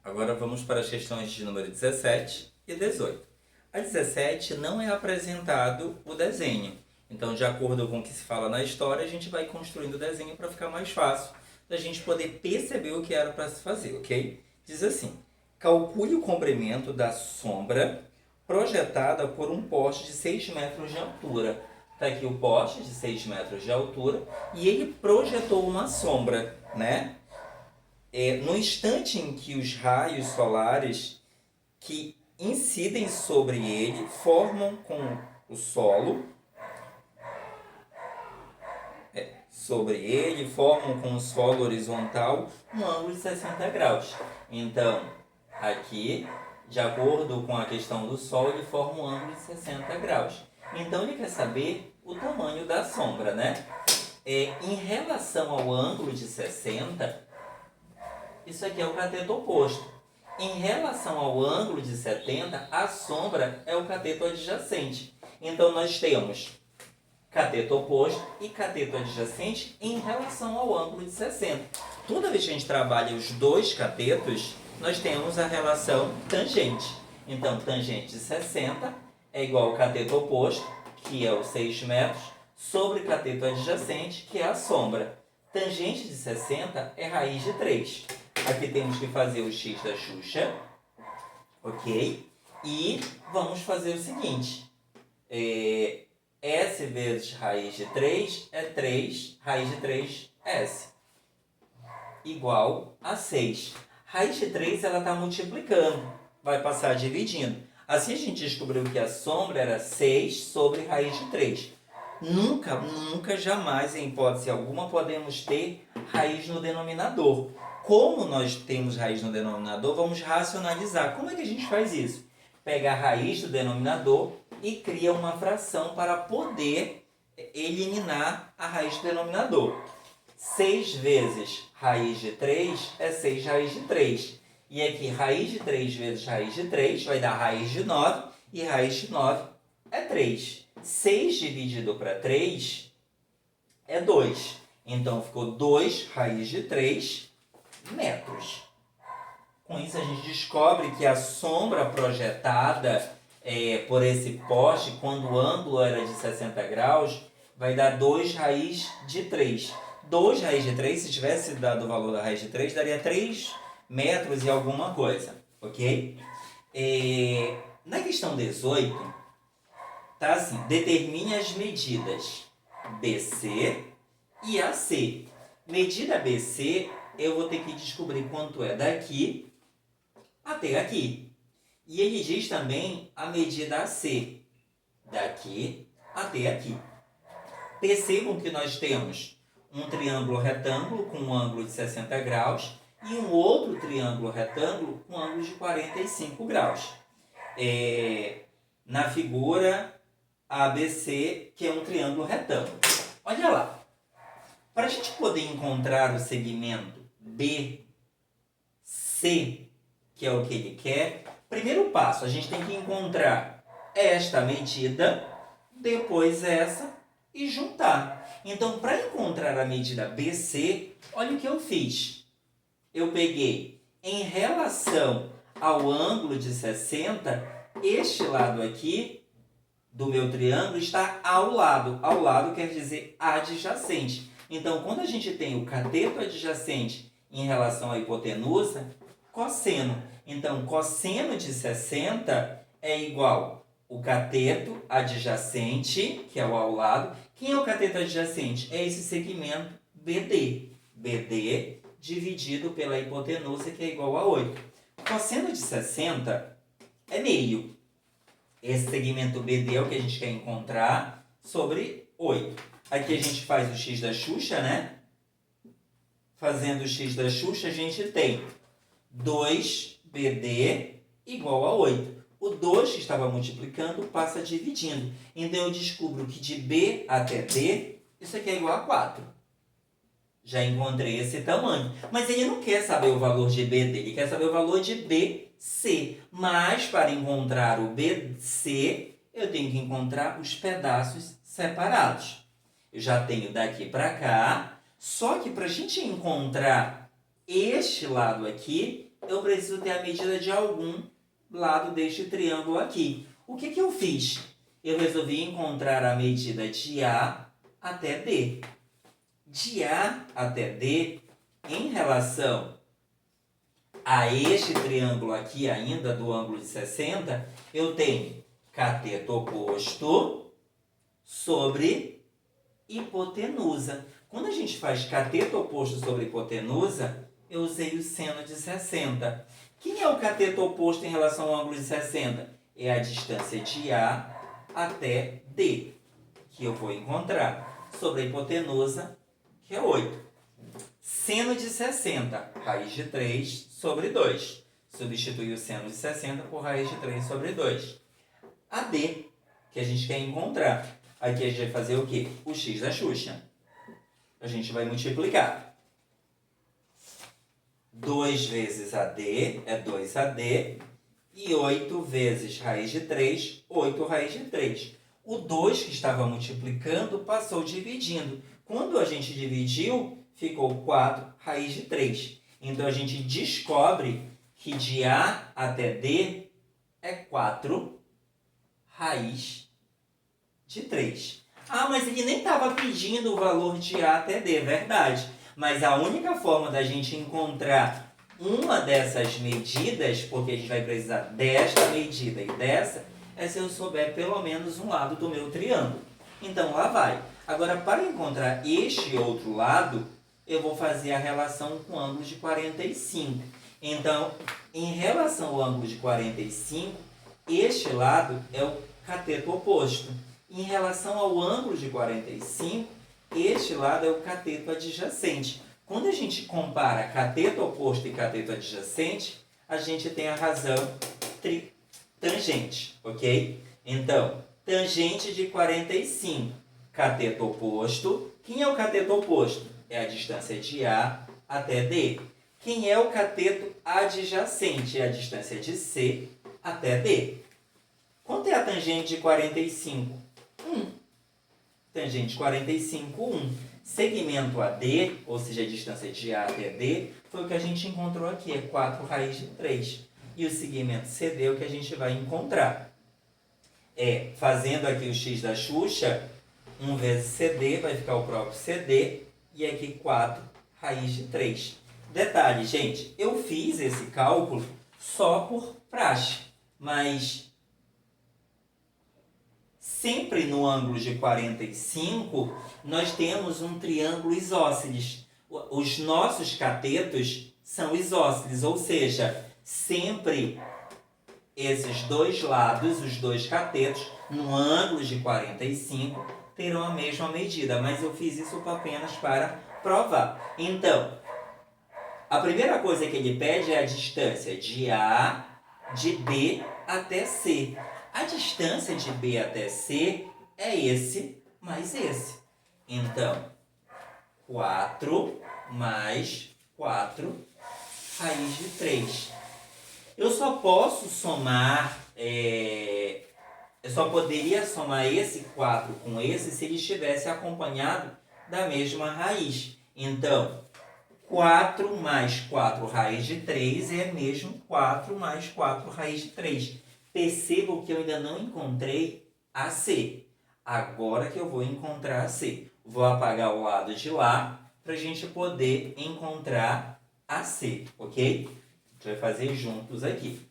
Agora vamos para as questões de número 17 e 18. A 17 não é apresentado o desenho. Então, de acordo com o que se fala na história, a gente vai construindo o desenho para ficar mais fácil da gente poder perceber o que era para se fazer, ok? Diz assim: calcule o comprimento da sombra projetada por um poste de 6 metros de altura. Está aqui o poste de 6 metros de altura e ele projetou uma sombra, né? No instante em que os raios solares que incidem sobre ele formam com o solo, horizontal um ângulo de 60 graus. Então, aqui, de acordo com a questão do Sol, ele forma um ângulo de 60 graus. Então, ele quer saber o tamanho da sombra, né? Em relação ao ângulo de 60, isso aqui é o cateto oposto. Em relação ao ângulo de 70, a sombra é o cateto adjacente. Então, nós temos cateto oposto e cateto adjacente em relação ao ângulo de 60. Toda vez que a gente trabalha os dois catetos, nós temos a relação tangente. Então, tangente de 60 é igual ao cateto oposto, que é os 6 metros, sobre cateto adjacente, que é a sombra. Tangente de 60 é raiz de 3. Aqui temos que fazer o x da Xuxa, ok? E vamos fazer o seguinte. S vezes raiz de 3 é 3, raiz de 3S, igual a 6. Raiz de 3 ela está multiplicando, vai passar dividindo. Assim a gente descobriu que a sombra era 6 sobre raiz de 3. Nunca, jamais, em hipótese alguma, podemos ter raiz no denominador. Como nós temos raiz no denominador, vamos racionalizar. Como é que a gente faz isso? Pega a raiz do denominador e cria uma fração para poder eliminar a raiz do denominador. 6 vezes raiz de 3 é 6 raiz de 3. E aqui, raiz de 3 vezes raiz de 3 vai dar raiz de 9, e raiz de 9 é 3. 6 dividido para 3 é 2. Então, ficou 2 raiz de 3 metros. Com isso, a gente descobre que a sombra projetada por esse poste, quando o ângulo era de 60 graus, vai dar 2 raiz de 3. 2 raiz de 3, se tivesse dado o valor da raiz de 3, daria 3 metros e alguma coisa, ok? Na questão 18, tá assim: determine as medidas BC e AC. Medida BC, eu vou ter que descobrir quanto é daqui até aqui. E ele diz também a medida AC, daqui até aqui. Percebam que nós temos um triângulo retângulo com um ângulo de 60 graus e um outro triângulo retângulo com ângulo de 45 graus. Na figura ABC, que é um triângulo retângulo. Olha lá. Para a gente poder encontrar o segmento BC, que é o que ele quer, primeiro passo, a gente tem que encontrar esta medida, depois essa e juntar. Então, para encontrar a medida BC, olha o que eu fiz. Eu peguei em relação ao ângulo de 60, este lado aqui do meu triângulo está ao lado. Ao lado quer dizer adjacente. Então, quando a gente tem o cateto adjacente em relação à hipotenusa, cosseno. Então, cosseno de 60 é igual o cateto adjacente, que é o ao lado. Quem é o cateto adjacente? É esse segmento BD. BD dividido pela hipotenusa, que é igual a 8. Cosseno de 60 é meio. Esse segmento BD é o que a gente quer encontrar sobre 8. Aqui a gente faz o x da Xuxa, né? Fazendo o x da Xuxa, a gente tem 2BD igual a 8. O 2 que estava multiplicando passa dividindo. Então, eu descubro que de B até D, isso aqui é igual a 4. Já encontrei esse tamanho. Mas ele não quer saber o valor de BD, ele quer saber o valor de BC. Mas, para encontrar o BC, eu tenho que encontrar os pedaços separados. Eu já tenho daqui para cá. Só que para a gente encontrar este lado aqui, eu preciso ter a medida de algum lado deste triângulo aqui. O que eu fiz? Eu resolvi encontrar a medida de A até D. De A até D, em relação a este triângulo aqui ainda, do ângulo de 60, eu tenho cateto oposto sobre hipotenusa. Quando a gente faz cateto oposto sobre hipotenusa, eu usei o seno de 60. Quem é o cateto oposto em relação ao ângulo de 60? É a distância de A até D, que eu vou encontrar sobre a hipotenusa, que é 8. Seno de 60, raiz de 3 sobre 2. Substitui o seno de 60 por raiz de 3 sobre 2. AD, que a gente quer encontrar. Aqui a gente vai fazer o quê? O x da Xuxa. A gente vai multiplicar. 2 vezes AD é 2AD. E 8 vezes raiz de 3, 8 raiz de 3. O 2 que estava multiplicando passou dividindo. Quando a gente dividiu, ficou 4 raiz de 3. Então, a gente descobre que de A até D é 4 raiz de 3. Ah, mas ele nem estava pedindo o valor de A até D, verdade. Mas a única forma da gente encontrar uma dessas medidas, porque a gente vai precisar desta medida e dessa, é se eu souber pelo menos um lado do meu triângulo. Então, lá vai. Agora, para encontrar este outro lado, eu vou fazer a relação com o ângulo de 45. Então, em relação ao ângulo de 45, este lado é o cateto oposto. Em relação ao ângulo de 45, este lado é o cateto adjacente. Quando a gente compara cateto oposto e cateto adjacente, a gente tem a razão tangente, ok? Então, tangente de 45, cateto oposto. Quem é o cateto oposto? É a distância de A até D. Quem é o cateto adjacente? É a distância de C até D. Quanto é a tangente de 45? 1. Tangente de 45, 1. Segmento AD, ou seja, a distância de A até D, foi o que a gente encontrou aqui, é 4 raiz de 3. E o segmento CD é o que a gente vai encontrar. Fazendo aqui o x da Xuxa, 1 vezes CD, vai ficar o próprio CD, e aqui 4 raiz de 3. Detalhe, gente, eu fiz esse cálculo só por praxe, mas sempre no ângulo de 45, nós temos um triângulo isósceles. Os nossos catetos são isósceles, ou seja, sempre esses dois lados, os dois catetos, no ângulo de 45, terão a mesma medida. Mas eu fiz isso apenas para provar. Então, a primeira coisa que ele pede é a distância de A, de B até C. A distância de B até C é esse mais esse. Então, 4 mais 4 raiz de 3. Eu só posso somar, eu só poderia somar esse 4 com esse se ele estivesse acompanhado da mesma raiz. Então, 4 mais 4 raiz de 3 é mesmo 4 mais 4 raiz de 3. Percebam que eu ainda não encontrei a C. Agora que eu vou encontrar a C. Vou apagar o lado de lá para a gente poder encontrar a C, ok? A gente vai fazer juntos aqui.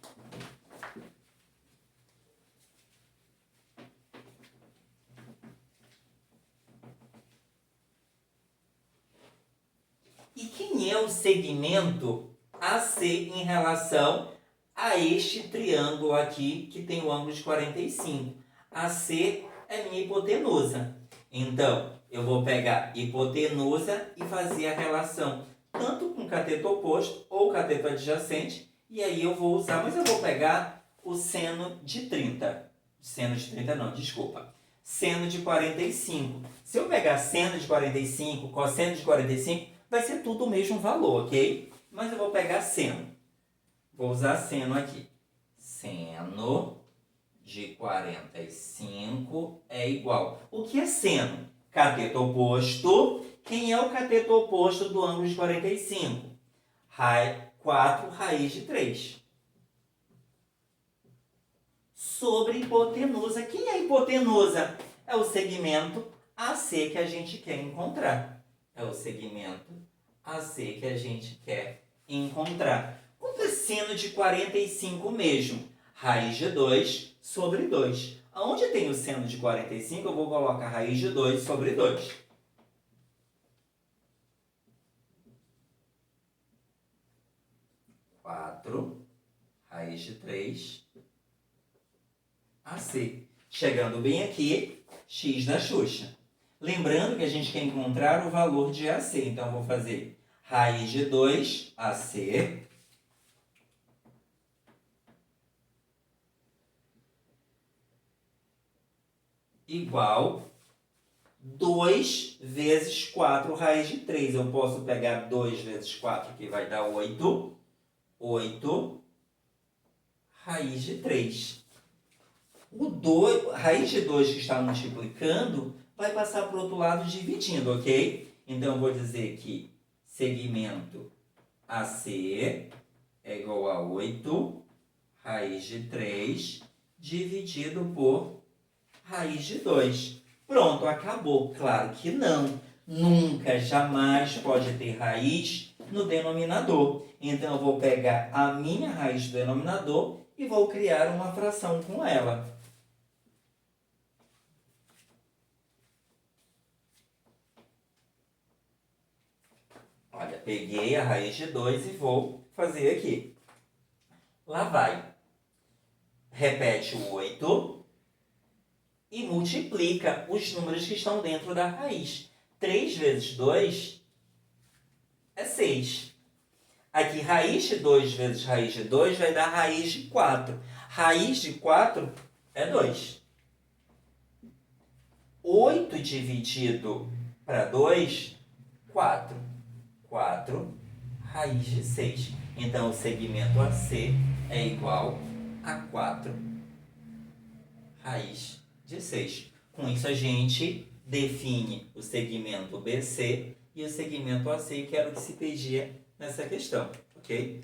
E quem é o segmento AC em relação a este triângulo aqui que tem o ângulo de 45? AC é minha hipotenusa. Então, eu vou pegar hipotenusa e fazer a relação tanto com cateto oposto ou cateto adjacente. E aí eu vou usar, mas eu vou pegar o seno de 30. Seno de 30 não, desculpa. Seno de 45. Se eu pegar seno de 45, cosseno de 45, vai ser tudo o mesmo valor, ok? Mas eu vou pegar seno. Vou usar seno aqui. Seno de 45 é igual. O que é seno? Cateto oposto. Quem é o cateto oposto do ângulo de 45? 4 raiz de 3. Sobre hipotenusa. Quem é a hipotenusa? É o segmento AC que a gente quer encontrar. É o segmento AC que a gente quer encontrar. Quanto é seno de 45 mesmo? Raiz de 2 sobre 2. Aonde tem o seno de 45, eu vou colocar raiz de 2 sobre 2. 4 raiz de 3 AC. Chegando bem aqui, x da Xuxa. Lembrando que a gente quer encontrar o valor de AC. Então, eu vou fazer raiz de 2 AC igual 2 vezes 4 raiz de 3. Eu posso pegar 2 vezes 4, que vai dar 8. 8 raiz de 3. Raiz de 2 que está multiplicando vai passar para o outro lado dividindo, ok? Então, eu vou dizer que segmento AC é igual a 8 raiz de 3 dividido por raiz de 2. Pronto, acabou. Claro que não. Nunca, jamais pode ter raiz no denominador. Então, eu vou pegar a minha raiz do denominador e vou criar uma fração com ela. Olha, peguei a raiz de 2 e vou fazer aqui. Lá vai. Repete o 8 e multiplica os números que estão dentro da raiz. 3 vezes 2 é 6. Aqui, raiz de 2 vezes raiz de 2 vai dar raiz de 4. Raiz de 4 é 2. 8 dividido para 2, 4. 4 raiz de 6. Então, o segmento AC é igual a 4 raiz de 6. Com isso, a gente define o segmento BC e o segmento AC, que era o que se pedia nessa questão, ok?